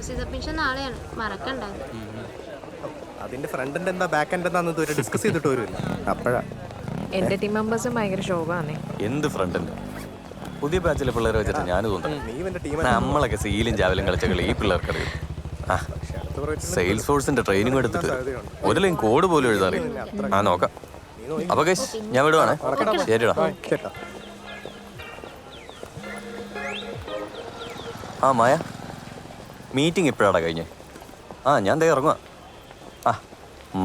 T submission നാളെയാണ്, മറക്കണ്ട. അതിന്റെ ഫ്രണ്ട് എൻഡ് എന്താ ബാക്ക് എൻഡ് എന്താന്ന് ഇതുവരെ ഡിസ്കസ് ചെയ്തിട്ട് വരില്ല. അപ്പോഴാ എന്റെ ടീം മെമ്പേഴ്സും ഭയങ്കര ശോകമാണേ. എന്ത് ഫ്രണ്ട് എൻഡ്? പുതിയ ബാച്ചിലെ പിള്ളേരെ വെച്ചിട്ട് ഞാൻ തോന്നുന്നു നമ്മളൊക്കെ സീലും ചാവലും കളിച്ച കളി ഈ പിള്ളേർക്കറിയും. സെയിൽസ് ഫോഴ്സിന്റെ ട്രെയിനിങ് എടുത്തിട്ട് ഒരു ലൈൻ കോഡ് പോലും എഴുതാറി. നോക്കാം. അപ്പൊ ഞാൻ വിടുവാണേ. ശരിടാ. മായ, മീറ്റിംഗ് ഇപ്പോഴാടാ കഴിഞ്ഞേ? ഞാൻ ദേ ഇറങ്ങുക.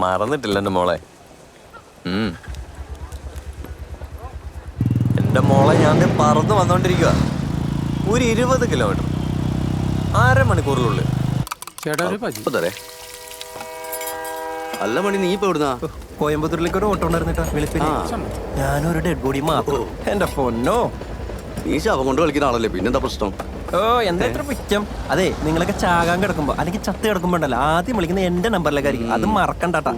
മറന്നിട്ടില്ല എൻ്റെ മോളെ. എൻ്റെ മോളെ ഞാൻ പറന്ന് വന്നോണ്ടിരിക്കുക. ഒരു 20 കിലോമീറ്റർ, അരമണിക്കൂറിനുള്ളിൽ. അല്ല മണി, നീ ഇപ്പൊ എവിടുന്നാ? കോയമ്പത്തൂരിലേക്ക് ഒരു ഓട്ടോ ഉണ്ടായിരുന്നിട്ടാ വെളുപ്പിന്. ഞാനൊരു ഡെഡ് ബോഡി മാത്രം. എന്റെ പൊന്നോ, നീ ശവം കൊണ്ട് കളിക്കുന്ന ആളല്ലേ, പിന്നെന്താ പ്രശ്നം? എന്താ ഇത്ര പുച്ഛം? അതെ, നിങ്ങളൊക്കെ ചാകാൻ കിടക്കുമ്പോ അല്ലെങ്കിൽ ചത്ത് കിടക്കുമ്പോ ഉണ്ടല്ലോ ആദ്യം വിളിക്കുന്ന എന്റെ നമ്പറിലേക്കായിരിക്കും. അത് മറക്കണ്ടാട്ടാ.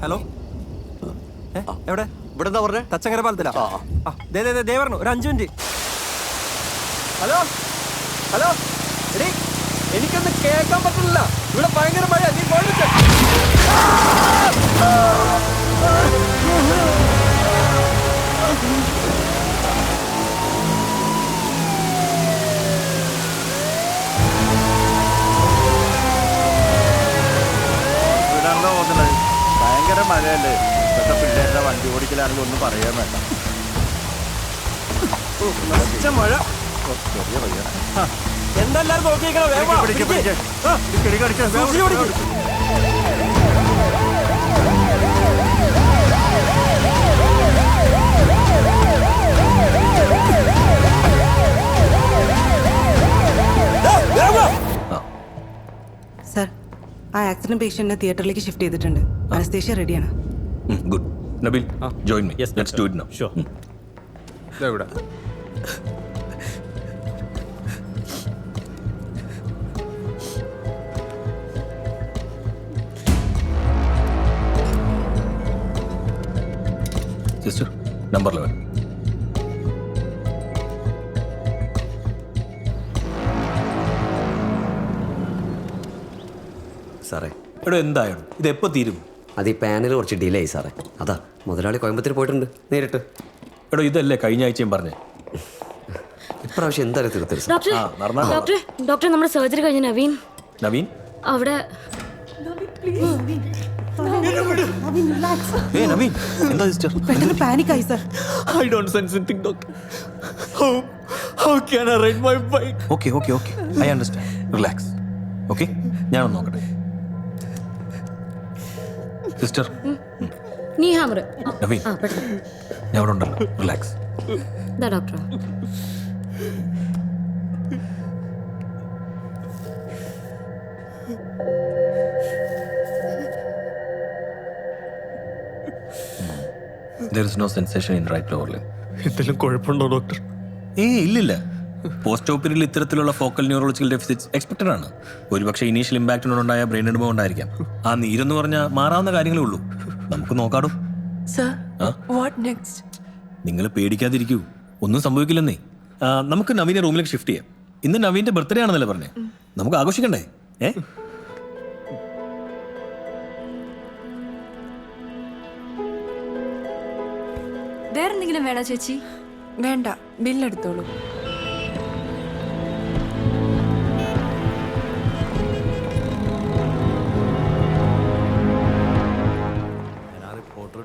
ഹലോ, എവിടെ? ഇവിടെ എന്താ പറഞ്ഞേ? തച്ചങ്കര പാലത്തിലാ. ദേ പറഞ്ഞു, ഒരു 5 മിനിറ്റ്. ഹലോ ഹലോ, എടീ എനിക്കൊന്നും കേൾക്കാൻ പറ്റില്ല. ഇവിടെ ഭയങ്കര മഴ. നീ പോയിട്ട് ഭയങ്കര മഴയല്ലേ. ഇപ്പോഴത്തെ പിള്ളേരുടെ വണ്ടി ഓടിക്കലാണെങ്കിൽ ഒന്നും പറയാൻ വേണ്ട. മഴ എന്തെല്ലാരും നോക്കിയേക്കണം. സർ, ആ ആക്സിഡന്റ് പേഷ്യന്റിനെ തിയേറ്ററിലേക്ക് ഷിഫ്റ്റ് ചെയ്തിട്ടുണ്ട്. അനസ്തേഷ്യ റെഡിയാണ്. Good. Nabeel, join me. Let's do it now. Sure. എവിടെ? Sister, number 11. സാറേ, എടോ എന്തായാലും ഇത് എപ്പോ തീരും? അത് ഈ പാനൽ കുറച്ച് ഡിലേ ആയി സാറേ. അതാ മുതലാളി കോയമ്പത്തൂർ പോയിട്ടുണ്ട് നേരിട്ട്. എടോ ഇതല്ലേ കഴിഞ്ഞ ആഴ്ചയും പറഞ്ഞേ. ഇപ്രാവശ്യം എന്തായാലും തീർത്തരും. ഡോക്ടർ, നമ്മുടെ സർജറി കഴിഞ്ഞ നവീൻ നവീൻ അവിടെ. നവീൻ, എന്താ സിസ്റ്റർ? പെട്ടെന്ന് പാനിക് ആയി sir. I don't sense anything, doctor. How can I ride my bike? Okay. I understand. Relax. Okay? ഞാനൊന്ന് നോക്കട്ടെ. സിസ്റ്റർ, നീ ഹാമർ. നവീൻ, ഞാൻ ഇവിടെ ഉണ്ടല്ലോ. Relax. Doctor, There is no sensation in right lower limb. എന്തെങ്കിലും കുഴപ്പമുണ്ടോ ഡോക്ടർ? ഇല്ലില്ല. പോസ്റ്റ് ഓപ്പറേറ്റീവിൽ ഇത്തരത്തിലുള്ള ഫോക്കൽ ന്യൂറോളജിക്കൽ ഡെഫിസിറ്റ്സ് എക്സ്പെക്റ്റഡ് ആണ്. ഒരുപക്ഷെ ഇനീഷ്യൽ ഇമ്പാക്റ്റിനോടുണ്ടായ ബ്രെയിൻ എഡ്മ ഉണ്ടായിരിക്കാം. ആ നീരെന്ന് പറഞ്ഞാൽ മാറാവുന്ന കാര്യങ്ങളേ ഉള്ളൂ. നമുക്ക് നോക്കാടോ. നിങ്ങൾ പേടിക്കാതിരിക്കൂ, ഒന്നും സംഭവിക്കില്ലെന്നേ. നമുക്ക് നവീനെ റൂമിലേക്ക് ഷിഫ്റ്റ് ചെയ്യാം. ഇന്ന് നവീന്റെ ബർത്ത്ഡേ ആണെന്നല്ലേ പറഞ്ഞേ. നമുക്ക് ആഘോഷിക്കണ്ടേ? വേറെന്തെങ്കിലും വേണോ ചേച്ചി? വേണ്ട, ബില്ലെടുത്തോളൂ.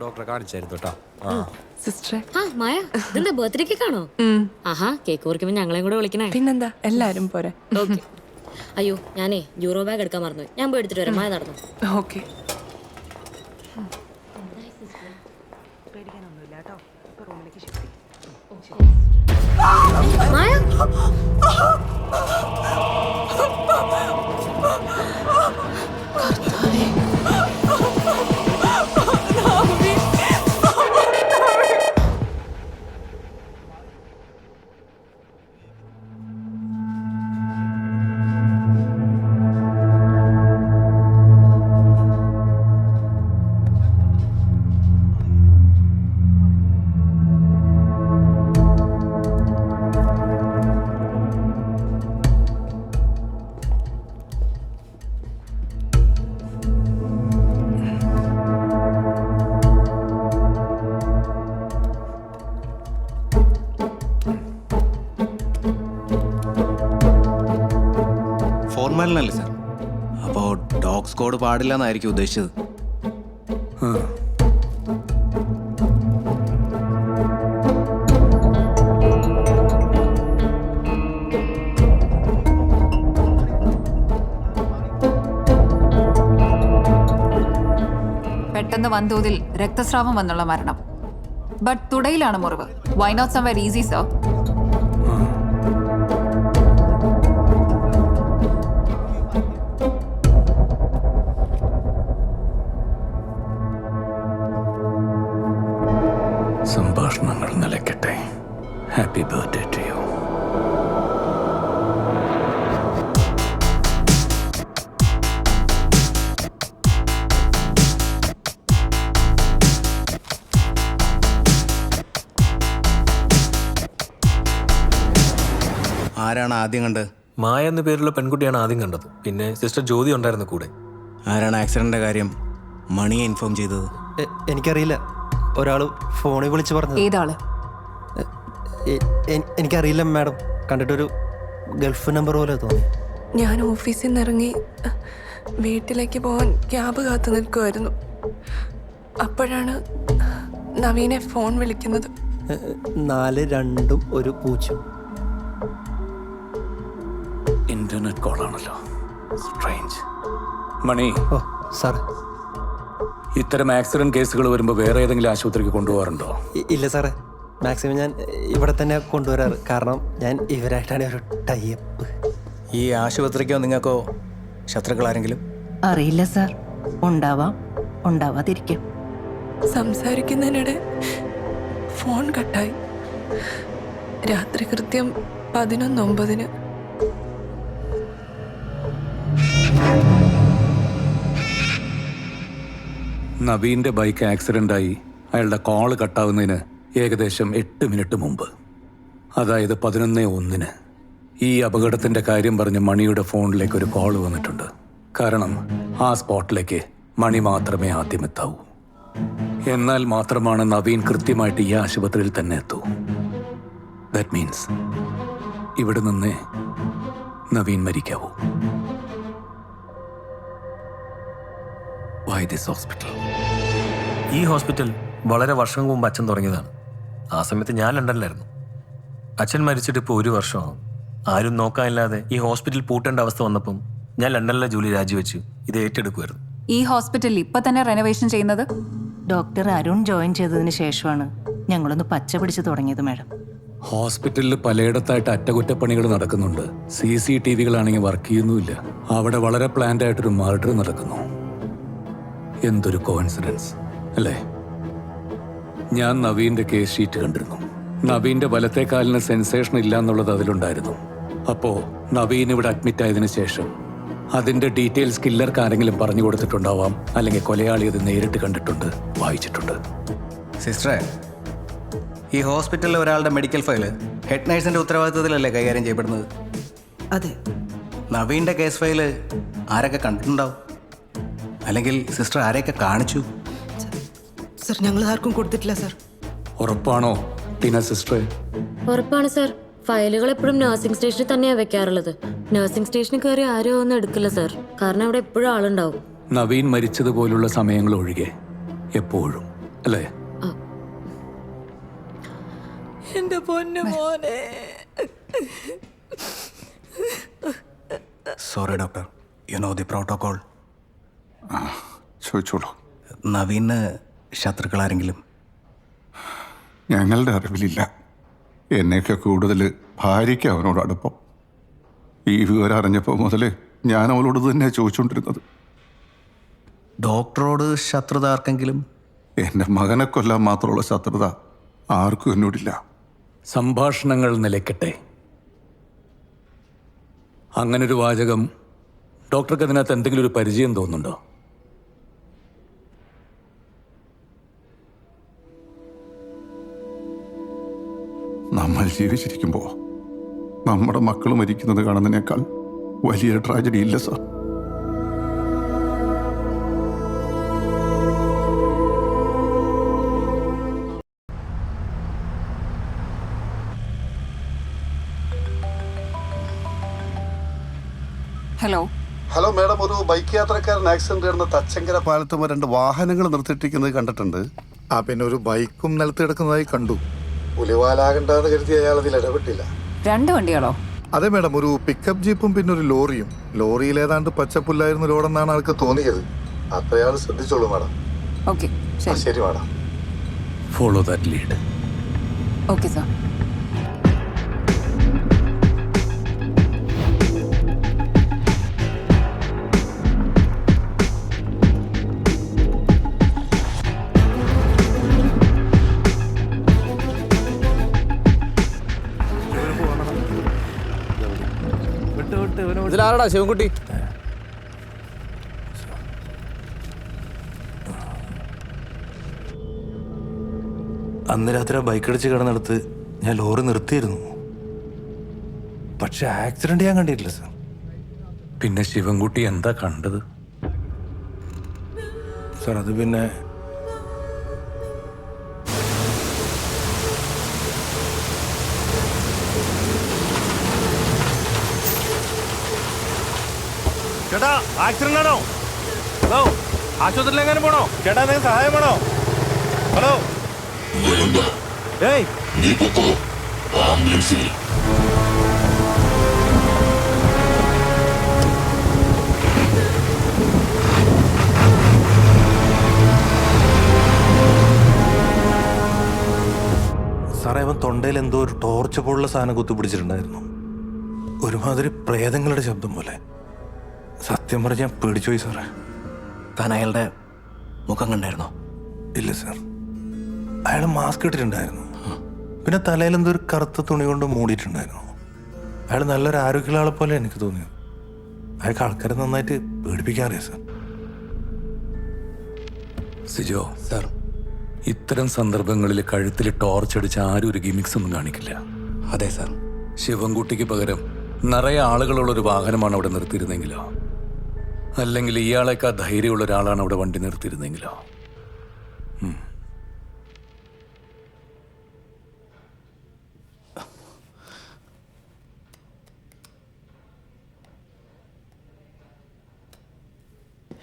ഡോക്ടറെ കാണിച്ചായിരുന്നു കേട്ടോ. സിസ്റ്ററെ, മായ, ഇതെന്താ ബർത്ത്ഡേ കേക്കാണോ? കേക്ക് മുറിക്കുമ്പോ ഞങ്ങളെയും കൂടെ വിളിക്കണേ. പിന്നെന്താ, എല്ലാരും പോരെ. അയ്യോ, ഞാനേ യൂറോ ബാഗ് എടുക്കാൻ മറന്നു. ഞാൻ പോയി എടുത്തിട്ട് വരാം. മായ നടന്നു. ഓക്കെ. മായ, ഹോസ്പിറ്റലിനല്ലേ സാർ? അപ്പോൾ ഡോഗ് സ്ക്വാഡ് പാടില്ല എന്നായിരിക്കും ഉദ്ദേശിച്ചത്. പെട്ടെന്ന് വൻതോതിൽ രക്തസ്രാവം വന്നുള്ള മരണം. ബട്ട് തുടയിലാണ് മുറിവ്. Why not somewhere easy sir? സംഭാഷണങ്ങൾ നിലയ്ക്കട്ടെ. Happy birthday to you. ആരാണ് ആദ്യം കണ്ടത്? മായ എന്ന പേരുള്ള പെൺകുട്ടിയാണ് ആദ്യം കണ്ടത്. പിന്നെ സിസ്റ്റർ ജ്യോതി ഉണ്ടായിരുന്നു കൂടെ. ആരാണ് ആക്സിഡന്റിന്റെ കാര്യം മണിയെ ഇൻഫോം ചെയ്തത്? എനിക്കറിയില്ല. ഒരാൾ ഫോണിൽ വിളിച്ച് പറഞ്ഞു. ഏതാള്? എനിക്കറിയില്ല മാഡം. കണ്ടിട്ടൊരു ഗൾഫ് നമ്പർ പോലെ തോന്നി. ഞാൻ ഓഫീസിൽ നിന്ന് ഇറങ്ങി വീട്ടിലേക്ക് പോകാൻ ക്യാബ് കാത്തു നിൽക്കുമായിരുന്നു. അപ്പോഴാണ് നവീനെ ഫോൺ വിളിക്കുന്നത്. 4-2-1-0. ഇന്റർനെറ്റ് കോളാണല്ലോ. സ്ട്രേഞ്ച്. മണി, ഓ സാർ. ഇത്തരം ആക്സിഡന്റ് കേസുകൾ വരുമ്പോൾ വേറെ ഏതെങ്കിലും ആശുപത്രിക്ക് കൊണ്ടുപോകാറുണ്ടോ? ഇല്ല സാറേ. മാക്സിമം ഞാൻ ഇവിടെ തന്നെ കൊണ്ടുവരാറ്. കാരണം ഞാൻ ഇവരായിട്ടാണ് ഒരു ടൈപ്പ്. ഈ ആശുപത്രിക്കോ നിങ്ങൾക്കോ ശത്രുക്കൾ ആരെങ്കിലും? അറിയില്ല സാർ. ഉണ്ടാവാം, ഉണ്ടാവാതിരിക്കും. സംസാരിക്കുന്നതിനിടെ ഫോൺ കട്ടായി. രാത്രി കൃത്യം 11:09. നവീന്റെ ബൈക്ക് ആക്സിഡന്റായി അയാളുടെ കോള് കട്ടാവുന്നതിന് ഏകദേശം 8 മിനിറ്റ് മുമ്പ്, അതായത് 11:01 ഈ അപകടത്തിന്റെ കാര്യം പറഞ്ഞ് മണിയുടെ ഫോണിലേക്ക് ഒരു കോള് വന്നിട്ടുണ്ട്. കാരണം ആ സ്പോട്ടിലേക്ക് മണി മാത്രമേ ആദ്യം എത്താവൂ. എന്നാൽ മാത്രമാണ് നവീൻ കൃത്യമായിട്ട് ഈ ആശുപത്രിയിൽ തന്നെ എത്തൂ. ദാറ്റ് മീൻസ് ഇവിടെ നിന്നേ നവീൻ മരിക്കാവൂ. Why this hospital? ഈ ഹോസ്പിറ്റൽ വളരെ വർഷം മുമ്പ് അച്ഛൻ തുടങ്ങിയതാണ്. ആ സമയത്ത് ഞാൻ ലണ്ടനിലായിരുന്നു. അച്ഛൻ മരിച്ചിട്ട് ഇപ്പോൾ 1 വർഷമാകും. ആരും നോക്കാനില്ലാതെ ഈ ഹോസ്പിറ്റൽ പൂട്ടേണ്ട അവസ്ഥ വന്നപ്പം ഞാൻ ലണ്ടനിലെ ജോലി രാജിവെച്ച് ഇത് ഏറ്റെടുക്കുമായിരുന്നു. ഈ ഹോസ്പിറ്റലിൽ ഇപ്പൊ തന്നെ റെനോവേഷൻ ചെയ്യുന്നത്? ഡോക്ടർ അരുൺ ജോയിൻ ചെയ്തതിന് ശേഷമാണ് ഞങ്ങളൊന്ന് പച്ച പിടിച്ച് തുടങ്ങിയത് മാഡം. ഹോസ്പിറ്റലിൽ പലയിടത്തായിട്ട് അറ്റകുറ്റപ്പണികൾ നടക്കുന്നുണ്ട്. CCTVകളാണെങ്കിൽ വർക്ക് ചെയ്യുന്നുമില്ല. അവിടെ വളരെ പ്ലാൻഡ് ആയിട്ടൊരു മർഡർ നടക്കുന്നു. എന്തൊരു കോയിൻസിഡൻസ് അല്ലേ? ഞാൻ നവീന്റെ കേസ് ഷീറ്റ് കണ്ടിരുന്നു. നവീന്റെ വലത്തെ കാലിന് സെൻസേഷൻ ഇല്ല എന്നുള്ളത് അതിലുണ്ടായിരുന്നു. അപ്പോ നവീൻ ഇവിടെ അഡ്മിറ്റ് ആയതിനു ശേഷം അതിന്റെ ഡീറ്റെയിൽസ് കില്ലർക്ക് ആരെങ്കിലും പറഞ്ഞു കൊടുത്തിട്ടുണ്ടാവാം, അല്ലെങ്കിൽ കൊലയാളി അത് നേരിട്ട് കണ്ടിട്ടുണ്ട്, വായിച്ചിട്ടുണ്ട്. സിസ്റ്ററെ, ഈ ഹോസ്പിറ്റലിലെ ഒരാളുടെ മെഡിക്കൽ ഫയല് ഹെഡ് നഴ്സിന്റെ ഉത്തരവാദിത്വത്തിലല്ലേ കൈകാര്യം ചെയ്യപ്പെടുന്നത്? അതെ. നവീന്റെ കേസ് ഫയല് ആരൊക്കെ കണ്ടിട്ടുണ്ടാവും? അല്ലെങ്കിൽ സിസ്റ്റർ ആരെയൊക്കെ കാണിച്ചു? സർ, ഞങ്ങൾ ആർക്കും കൊടുത്തിട്ടില്ല സർ. ഉറപ്പാണോ ടീന സിസ്റ്ററെ? ഉറപ്പാണ് സാർ. ഫയലുകൾ എപ്പോഴും നഴ്സിംഗ് സ്റ്റേഷനിൽ തന്നെയാണ് വെക്കാറുള്ളത്. നഴ്സിംഗ് സ്റ്റേഷനിൽ കയറി ആരും ഒന്നും എടുക്കില്ല സാർ. കാരണം അവിടെ എപ്പോഴും ആളുണ്ടാവും. നവീൻ മരിച്ചതുപോലുള്ള സമയങ്ങൾ ഒഴികെ എപ്പോഴും അല്ലേ? എന്റെ പൊന്നു മോനെ. Sorry doctor, you know the protocol. ചോദിച്ചോളൂ. നവീന് ശത്രുക്കൾ ആരെങ്കിലും? ഞങ്ങളുടെ അറിവിലില്ല. എന്നെയൊക്കെ കൂടുതൽ ഭാര്യയ്ക്ക് അവനോട് അടുപ്പം. ഈ വിവരം അറിഞ്ഞപ്പോൾ മുതൽ ഞാൻ അവളോട് തന്നെ ചോദിച്ചുകൊണ്ടിരുന്നത്. ഡോക്ടറോട് ശത്രുത ആർക്കെങ്കിലും? എൻ്റെ മകനെ കൊല്ലാൻ മാത്രമുള്ള ശത്രുത ആർക്കും എന്നോടില്ല. സംഭാഷണങ്ങൾ നിലയ്ക്കട്ടെ. അങ്ങനൊരു വാചകം ഡോക്ടർക്ക് അതിനകത്ത് എന്തെങ്കിലും ഒരു പരിചയം തോന്നുന്നുണ്ടോ? നമ്മൾ ജീവിച്ചിരിക്കുമ്പോൾ നമ്മുടെ മക്കൾ മരിക്കുന്നത് കാണുന്നതിനേക്കാൾ വലിയ ട്രാജഡി ഇല്ല സാർ. ഹലോ, ഹലോ മേഡം, ഒരു ബൈക്ക് യാത്രക്കാരൻ ആക്സിഡന്റ് നടന്ന തച്ചങ്കര പാലത്തുമ്പോൾ 2 വാഹനങ്ങൾ നിർത്തിയിട്ടിരിക്കുന്നത് കണ്ടിട്ടുണ്ട്. പിന്നെ ഒരു ബൈക്കും നിലത്ത് കിടക്കുന്നതായി കണ്ടു. പുലിവാലാകണ്ടെന്ന് കരുതി അയാൾ അതിൽ ഇടപെട്ടില്ല. 2 വണ്ടികളോ? അതെ മേഡം, ഒരു പിക്കപ്പ് ജീപ്പും പിന്നെ ഒരു ലോറിയും. ലോറിയിൽ ഏതാണ്ട് പച്ചപ്പുല്ലായിരുന്നു ലോഡെന്നാണ് ആൾക്ക് തോന്നിയത്. അപ്പൊ അയാൾ ശ്രദ്ധിച്ചോളൂ മാഡം. ഓക്കെ, ശരി madam. Follow that lead. Okay sir. ഇതിലാരടാ ശിവൻകുട്ടി? അന്ന് രാത്രി ബൈക്ക് അടിച്ച് കിടന്നെടുത്ത് ഞാൻ ലോറി നിർത്തിയിരുന്നു. പക്ഷെ ആക്സിഡന്റ് ഞാൻ കണ്ടിട്ടില്ല സാർ. പിന്നെ ശിവൻകുട്ടി എന്താ കണ്ടത്? സാർ അത് പിന്നെ ചേട്ടാ, ആക്സിഡന്റ് ആണോ? ഹലോ, ആശുപത്രിയിൽ എങ്ങനെ പോണോ? ചേട്ടാ, നിങ്ങൾക്ക് സഹായം വേണോ? ഹലോ, ഏയ് സാറേ, അവൻ തൊണ്ടയിൽ എന്തോ ഒരു ടോർച്ച് പോലുള്ള സാധനം കുത്തിപ്പിടിച്ചിട്ടുണ്ടായിരുന്നു. ഒരുമാതിരി പ്രേതങ്ങളുടെ ശബ്ദം പോലെ. സത്യം പറഞ്ഞ് ഞാൻ പേടിച്ചുപോയി സാറേ. താൻ അയാളുടെ മുഖം കണ്ടായിരുന്നോ? ഇല്ല സാർ. അയാൾ മാസ്ക് ഇട്ടിട്ടുണ്ടായിരുന്നു. പിന്നെ തലയിൽ എന്തോ ഒരു കറുത്ത തുണി കൊണ്ട് മൂടിയിട്ടുണ്ടായിരുന്നു. അയാൾ നല്ലൊരു ആരോഗ്യമുള്ള ആളെ പോലെ എനിക്ക് തോന്നിയത്. അയാൾക്ക് ആൾക്കാരെ നന്നായിട്ട് പേടിപ്പിക്കാൻ അറിയാം സാർ. സിജോ സാർ, ഇത്തരം സന്ദർഭങ്ങളിൽ കഴുത്തിൽ ടോർച്ച് അടിച്ച് ആരും ഒരു ഗിമിക്സ് ഒന്നും കാണിക്കില്ല. അതെ സാർ. ശിവൻകുട്ടിക്ക് പകരം നിറയെ ആളുകളുള്ളൊരു വാഹനമാണ് അവിടെ നിർത്തിയിരുന്നെങ്കിലോ, അല്ലെങ്കിൽ ഇയാളേക്കാൾ ധൈര്യമുള്ള ഒരാളാണ് അവിടെ വണ്ടി നിർത്തിയിരുന്നെങ്കിലോ.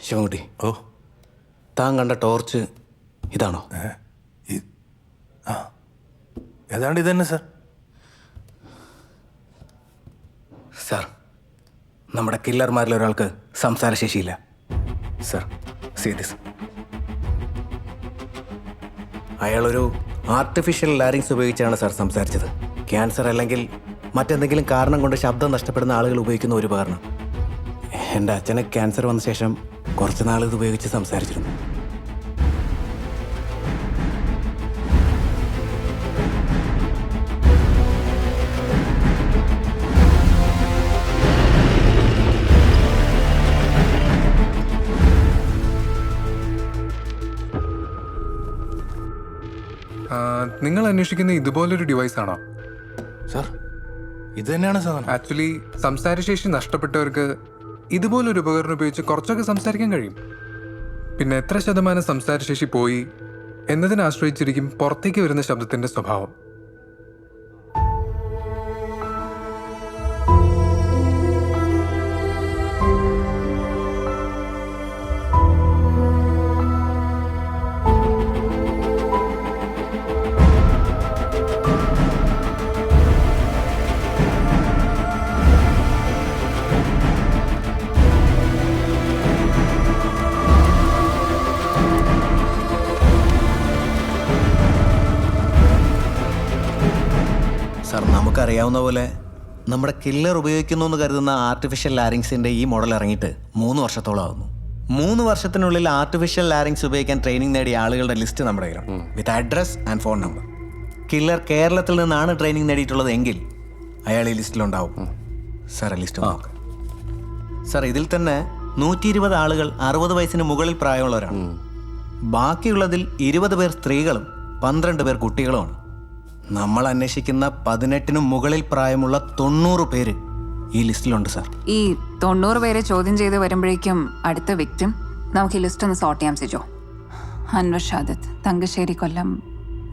ശിവൻകുട്ടി, താൻ കണ്ട ടോർച്ച് ഇതാണോ? ഏതാണ്ട് ഇത് തന്നെ സാർ. സാർ, നമ്മുടെ കില്ലർമാരിൽ ഒരാൾക്ക് സംസാരശേഷിയില്ല. Sir, serious. അയാളൊരു ആർട്ടിഫിഷ്യൽ ലാരിങ്സ് ഉപയോഗിച്ചാണ് സാർ സംസാരിച്ചത്. ക്യാൻസർ അല്ലെങ്കിൽ മറ്റെന്തെങ്കിലും കാരണം കൊണ്ട് ശബ്ദം നഷ്ടപ്പെടുന്ന ആളുകൾ ഉപയോഗിക്കുന്ന ഒരു ഉപകരണം. എൻ്റെ അച്ഛന് ക്യാൻസർ വന്ന ശേഷം കുറച്ച് നാൾ ഇത് ഉപയോഗിച്ച് സംസാരിച്ചിരുന്നു. നിങ്ങൾ അന്വേഷിക്കുന്ന ഇതുപോലൊരു ഡിവൈസ് ആണോ? സാർ, ഇത് തന്നെയാണ് സാർ. ആക്ച്വലി സംസാരശേഷി നഷ്ടപ്പെട്ടവർക്ക് ഇതുപോലൊരു ഉപകരണം ഉപയോഗിച്ച് കുറച്ചൊക്കെ സംസാരിക്കാൻ കഴിയും. പിന്നെ എത്ര ശതമാനം സംസാരശേഷി പോയി എന്നതിനെ ആശ്രയിച്ചിരിക്കും പുറത്തേക്ക് വരുന്ന ശബ്ദത്തിന്റെ സ്വഭാവം. സാർ, നമുക്കറിയാവുന്ന പോലെ നമ്മുടെ കില്ലർ ഉപയോഗിക്കുന്നു എന്ന് കരുതുന്ന ആർട്ടിഫിഷ്യൽ ലാരിങ്സിൻ്റെ ഈ മോഡൽ ഇറങ്ങിയിട്ട് 3 വർഷത്തോളം ആകുന്നു. 3 വർഷത്തിനുള്ളിൽ ആർട്ടിഫിഷ്യൽ ലാരിങ്സ് ഉപയോഗിക്കാൻ ട്രെയിനിങ് നേടിയ ആളുകളുടെ ലിസ്റ്റ് നമ്മുടെ കയ്യിലാണ്, with address and phone number. Killer കേരളത്തിൽ നിന്നാണ് ട്രെയിനിങ് നേടിയിട്ടുള്ളത് എങ്കിൽ അയാൾ ഈ ലിസ്റ്റിലുണ്ടാവും. സാർ, ലിസ്റ്റ് നോക്കാം. സാർ, ഇതിൽ തന്നെ 120 ആളുകൾ 60 വയസ്സിന് മുകളിൽ പ്രായമുള്ളവരാണ്. ബാക്കിയുള്ളതിൽ 20 പേർ സ്ത്രീകളും 12 പേർ കുട്ടികളുമാണ്. നമ്മൾ അന്വേഷിക്കുന്ന 18-നും മുകളിൽ പ്രായമുള്ള 90 പേര് ഈ ലിസ്റ്റിലുണ്ട് സാർ. ഈ 90 പേരെ ചോദ്യം ചെയ്ത് വരുമ്പോഴേക്കും അടുത്ത വിക്ടിം നമുക്ക് ഈ ലിസ്റ്റ് ഒന്ന് സോർട്ട് ചെയ്യാം Sijo. Anwar Shadath, Thangassery Kollam.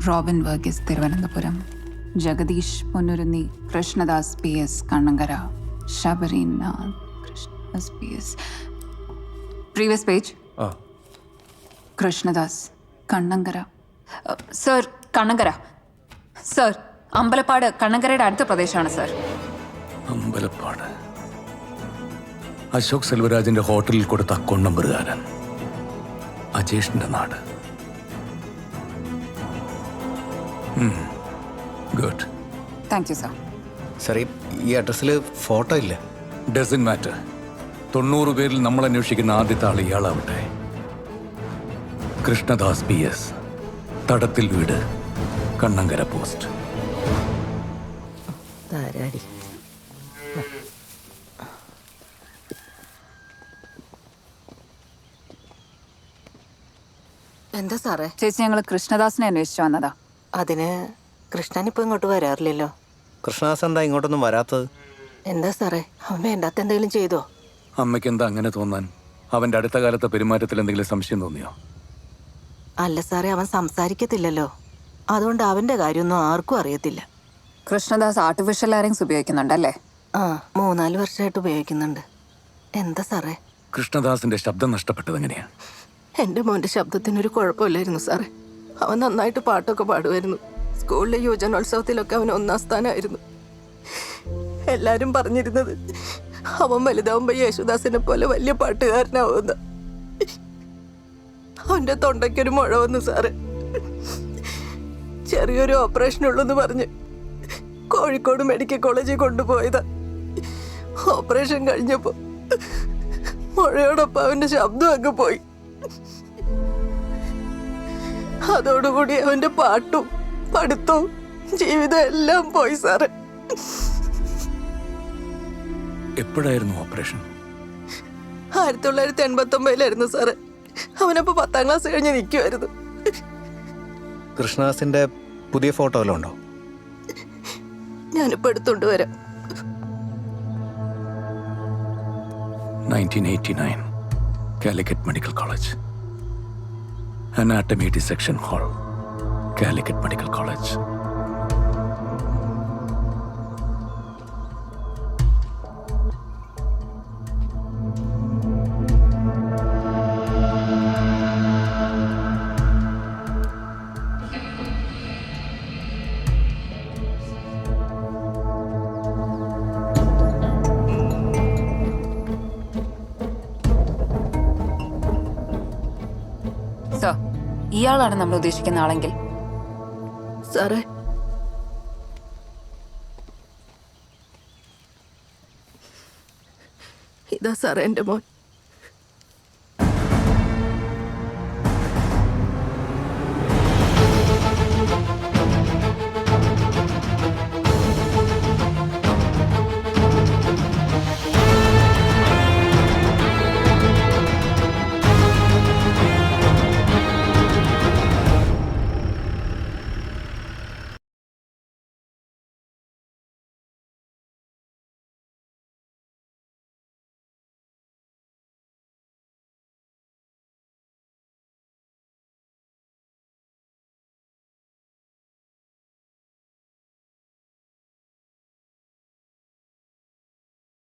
Robin Varghese, Thiruvananthapuram. Jagadish, Ponnurunni. Krishnadas, PS, Kannankara. Sabarinath, SBS. Previous page. Krishnadas Kannankara. Sir Kannankara. Sir Ambalappad കണ്ണങ്കരയുടെ അടുത്ത പ്രദേശമാണ് സർ. അമ്പലപ്പാട്. അശോക് സെൽവരാജിന്റെ ഹോട്ടലിൽ കൊടുത്ത അക്കൗണ്ട് നമ്പറുകാരൻ. അജേഷിന്റെ നാട്. Good. Thank you sir. Sir ഈ അഡ്രസ്സിൽ ഫോട്ടോ ഇല്ല. Doesn't matter. 90 പേരിൽ നമ്മൾ അന്വേഷിക്കുന്ന ആദ്യത്തെ ആൾ ഇയാളാവട്ടെ. കൃഷ്ണദാസ് PS, തടത്തിൽ വീട്, കണ്ണങ്കര പോസ്റ്റ്. എന്താ സാറേ? ചേച്ചി ഞങ്ങൾ കൃഷ്ണദാസിനെ അന്വേഷിച്ചു വന്നതാ. അതിന് കൃഷ്ണനിപ്പോ ഇങ്ങോട്ട് വരാറില്ലല്ലോ. കൃഷ്ണദാസ് എന്താ ഇങ്ങോട്ടൊന്നും വരാത്തത്? എന്താ സാറേ, അവൻ വേണ്ടാത്ത എന്തെങ്കിലും ചെയ്തോ? അമ്മയ്ക്ക് എന്താ അങ്ങനെ തോന്നാൻ? അവന്റെ അടുത്ത കാലത്തെ പെരുമാറ്റത്തിൽ എന്തെങ്കിലും സംശയം തോന്നിയോ? അല്ല സാറേ, അവൻ സംസാരിക്കത്തില്ലല്ലോ. അതുകൊണ്ട് അവന്റെ കാര്യമൊന്നും ആർക്കും അറിയത്തില്ല. Krishnadas artificial larynx ഉപയോഗിക്കുന്നുണ്ടല്ലേ? 3-4 വർഷമായിട്ട് ഉപയോഗിക്കുന്നുണ്ട്. എന്താ സാറേ? കൃഷ്ണദാസിന്റെ ശബ്ദം നഷ്ടപ്പെട്ടത് എങ്ങനെയാ? എൻ്റെ മോൻ്റെ ശബ്ദത്തിനൊരു കുഴപ്പമില്ലായിരുന്നു സാറേ. അവൻ നന്നായിട്ട് പാട്ടൊക്കെ പാടുമായിരുന്നു. സ്കൂളിലെ യുവജനോത്സവത്തിലൊക്കെ അവൻ 1ാം സ്ഥാനമായിരുന്നു. എല്ലാവരും പറഞ്ഞിരുന്നത് അവൻ വലുതാവുമ്പോൾ യേശുദാസിനെ പോലെ വലിയ പാട്ടുകാരനാവുന്ന. അവൻ്റെ തൊണ്ടയ്ക്കൊരു മുഴ വന്നു സാറ്. ചെറിയൊരു ഓപ്പറേഷൻ ഉള്ളെന്ന് പറഞ്ഞ് കോഴിക്കോട് മെഡിക്കൽ കോളേജിൽ കൊണ്ടുപോയതാ. ഓപ്പറേഷൻ കഴിഞ്ഞപ്പോൾ മുഴയോടൊപ്പം അവൻ്റെ ശബ്ദം അങ്ങ് പോയി. അതോടുകൂടി അവന്റെ പാട്ടും പഠിത്തവും ജീവിതം എല്ലാം പോയി സാറ്. എപ്പോഴായിരുന്നു ഓപ്പറേഷൻ? 1989 സാറ്. അവനപ്പോ 10ാം ക്ലാസ് കഴിഞ്ഞ് നിൽക്കുമായിരുന്നു. കൃഷ്ണദാസിന്റെ പുതിയ ഫോട്ടോ വല്ലതും ഉണ്ടോ? ഞാനിപ്പോ എടുത്തോണ്ട് വരാം. 1989, Calicut medical college. Anatomy Dissection Hall, Calicut Medical College. Sir, ഇയാളാണ് നമ്മൾ ഉദ്ദേശിക്കുന്ന ആളെങ്കിൽ. സാറേ, ഇതാ സാറേ എൻ്റെ മോൻ.